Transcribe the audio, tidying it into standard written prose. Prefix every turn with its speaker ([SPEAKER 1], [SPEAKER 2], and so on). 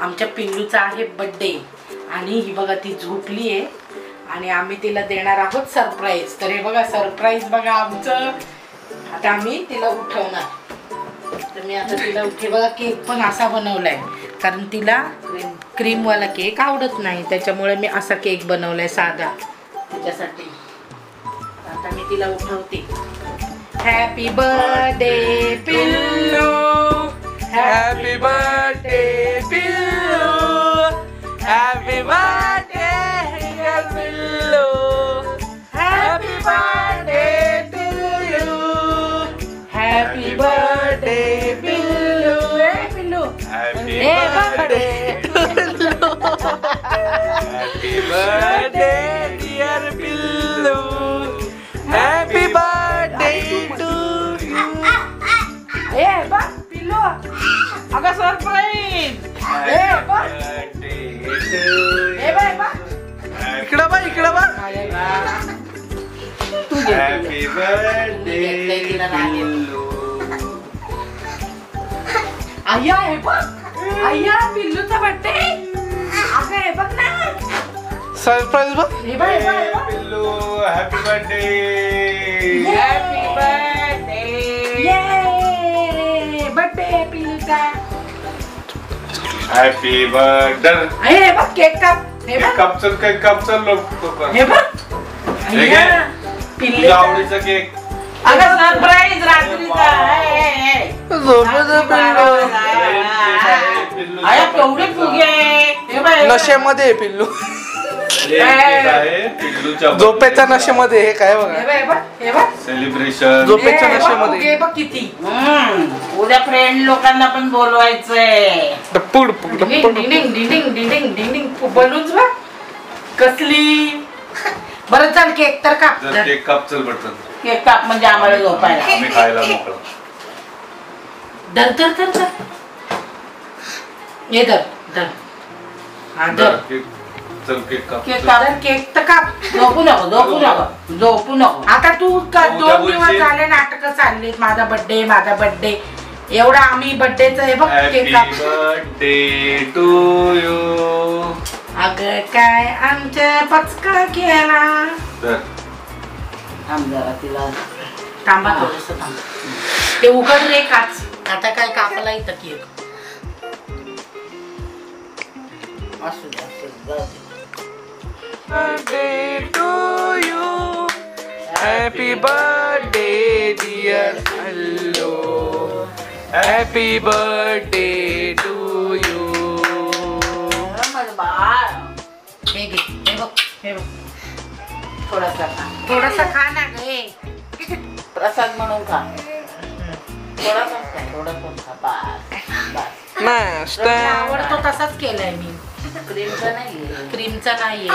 [SPEAKER 1] आमच्या पिल्लूचा आहे बर्थडे आणि ही बघा ती झोपली आहे आणि आम्ही तिला देणार आहोत सरप्राईज. तर हे बघा सरप्राईज बघा आमचं. आता आम्ही तिला उठवणार. तर मी आता तिला उठे बघा केक पण असा बनवलाय कारण तिला क्रीमवाला केक आवडत नाही त्याच्यामुळे मी असा केक बनवलाय साधा तिच्यासाठी. आता मी तिला उठवते. हॅपी बर्थडे पिल्लू, हॅपी बर्थडे पिल्लू, हॅपी बर्थडे डिअर पिल्लू, happy birthday to you, happy birthday पिल्लू. पिल्लू हॅपी बर्थडे पिल्लू, हॅपी बर्थडे डिअर पिल्लू, हॅपी बर्थडे टू यू. ए बा पिल्लू अगं सरप्राईज. ए बा ए बा इकडं बा इकडं बा.
[SPEAKER 2] हॅपी बर्थडे पिल्लू.
[SPEAKER 1] आया हे बघ आया पिल्लूचा बर्थडे. अगं हे बघ ना
[SPEAKER 3] सरप्राईज बघ.
[SPEAKER 1] हे बघ हे बघ
[SPEAKER 2] पिल्लू हॅपी बर्थडे.
[SPEAKER 1] हॅपी बर्थडे ये बर्थडे पिल्लूचा.
[SPEAKER 2] Happy birthday.
[SPEAKER 1] हे बघ केक काप. हे बघ
[SPEAKER 2] केक काप चल लोक.
[SPEAKER 1] हे बघ आया
[SPEAKER 2] तुझ्या आवडीचा केक.
[SPEAKER 1] अगं सरप्राईज रात्रीचा. आया केवढे फुगे. हे बघ
[SPEAKER 3] नशेमध्ये आहे पिल्लू.
[SPEAKER 2] पिल्लूच्या
[SPEAKER 3] झोपेच्या नशेमध्ये हे काय बघा.
[SPEAKER 1] हे बघ हे बघ
[SPEAKER 2] सेलिब्रेशन.
[SPEAKER 3] झोपेच्या नशेमध्ये.
[SPEAKER 1] हे बघ किती.
[SPEAKER 4] उद्या फ्रेंड लोकांना पण बोलवायचंय.
[SPEAKER 3] डप्पुड
[SPEAKER 1] डिंग डिंग डिंग डिंग डिंग डिंग डिंग बलून्स बघ कसली. बरं चल केक तर काप.
[SPEAKER 2] केक काप चल पटकन.
[SPEAKER 4] केक काप म्हणजे आम्हाला झोपायला.
[SPEAKER 2] आम्ही खायला मोकळं.
[SPEAKER 1] धर धर धर धर. हे धर धर. हा धर.
[SPEAKER 2] चल केक काप.
[SPEAKER 4] केक काप.
[SPEAKER 1] केक तर काप.
[SPEAKER 4] झोपू नको झोपू नको झोपू नको.
[SPEAKER 1] आता तू
[SPEAKER 2] उद्या
[SPEAKER 1] 2 दिवस
[SPEAKER 2] बोलशील.
[SPEAKER 1] झाले नाटक चाललीत माझा बर्थडे माझा बर्थडे. एवढा आम्ही बर्थडेचं हे बघ केक
[SPEAKER 2] हॅपी
[SPEAKER 1] काप.
[SPEAKER 2] Birthday to you.
[SPEAKER 1] अगं काय आमच्या पचका केला.
[SPEAKER 4] थांब जरा तिला.
[SPEAKER 1] थांबा थोडंसं थांब. ते उघड रे काच. आता काय कापला इथं केक.
[SPEAKER 4] असू दे असू दे, जाऊ दे.
[SPEAKER 3] Birthday to you, happy birthday dear पिल्लू, हॅपी बर्थडे टू यू.
[SPEAKER 4] माझं बाळ.
[SPEAKER 1] हे घे हे बघ हे बघ.
[SPEAKER 4] थोडासा खा.
[SPEAKER 1] थोडासा खा ना ग हे.
[SPEAKER 4] प्रसाद म्हणून खा. थोडासाच खा थोडासाच खा. बस बस.
[SPEAKER 3] मस्त.
[SPEAKER 1] आवडतो तसाच केलाय मी.
[SPEAKER 4] क्रीमचा नाहीये.
[SPEAKER 1] क्रीमचा नाहीये.